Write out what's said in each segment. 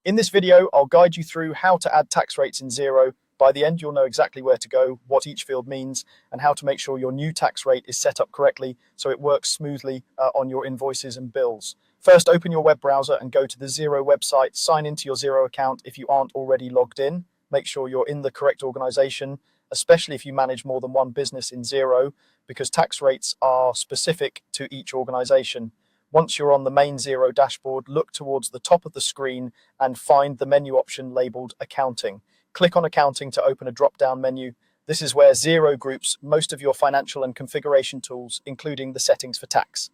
In this video, I'll guide you through how to add tax rates in Xero. By the end, you'll know exactly where to go, what each field means, and how to make sure your new tax rate is set up correctly so it works smoothly on your invoices and bills. First, open your web browser and go to the Xero website. Sign into your Xero account if you aren't already logged in. Make sure you're in the correct organization, especially if you manage more than one business in Xero, because tax rates are specific to each organization. Once you're on the main Xero dashboard, look towards the top of the screen and find the menu option labeled Accounting. Click on Accounting to open a drop-down menu. This is where Xero groups most of your financial and configuration tools, including the settings for tax.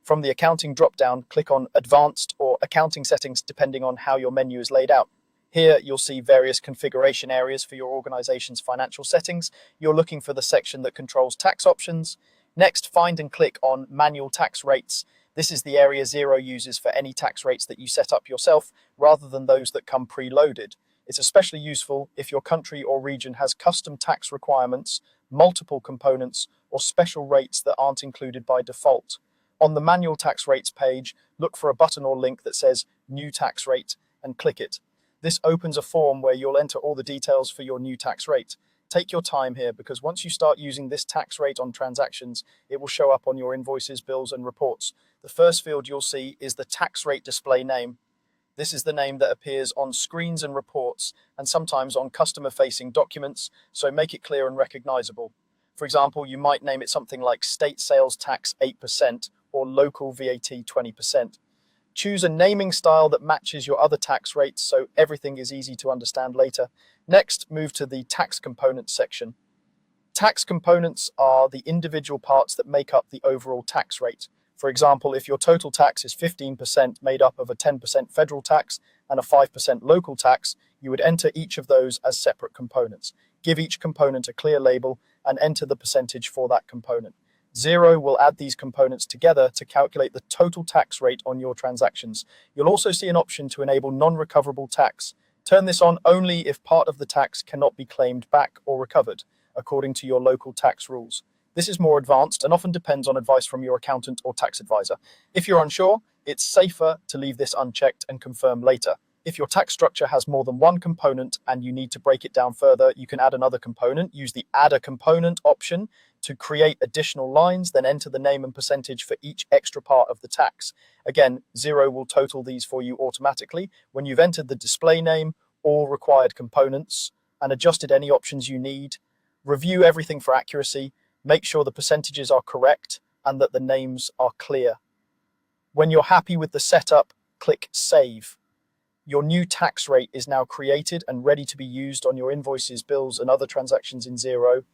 From the Accounting drop-down, click on Advanced or Accounting Settings depending on how your menu is laid out. Here, you'll see various configuration areas for your organization's financial settings. You're looking for the section that controls tax options. Next, find and click on Manual Tax Rates. This is the area Xero uses for any tax rates that you set up yourself, rather than those that come preloaded. It's especially useful if your country or region has custom tax requirements, multiple components, or special rates that aren't included by default. On the Manual Tax Rates page, look for a button or link that says New Tax Rate and click it. This opens a form where you'll enter all the details for your new tax rate. Take your time here, because once you start using this tax rate on transactions, it will show up on your invoices, bills, and reports. The first field you'll see is the tax rate display name. This is the name that appears on screens and reports, and sometimes on customer-facing documents, so make it clear and recognizable. For example, you might name it something like State Sales Tax 8% or Local VAT 20%. Choose a naming style that matches your other tax rates so everything is easy to understand later. Next, move to the tax components section. Tax components are the individual parts that make up the overall tax rate. For example, if your total tax is 15% made up of a 10% federal tax and a 5% local tax, you would enter each of those as separate components. Give each component a clear label and enter the percentage for that component. Xero will add these components together to calculate the total tax rate on your transactions. You'll also see an option to enable non-recoverable tax. Turn this on only if part of the tax cannot be claimed back or recovered, according to your local tax rules. This is more advanced and often depends on advice from your accountant or tax advisor. If you're unsure, it's safer to leave this unchecked and confirm later. If your tax structure has more than one component and you need to break it down further, you can add another component. Use the Add a Component option to create additional lines, then enter the name and percentage for each extra part of the tax. Again, Xero will total these for you automatically when you've entered the display name, all required components, and adjusted any options you need. Review everything for accuracy. Make sure the percentages are correct and that the names are clear. When you're happy with the setup, click Save. Your new tax rate is now created and ready to be used on your invoices, bills, and other transactions in Xero.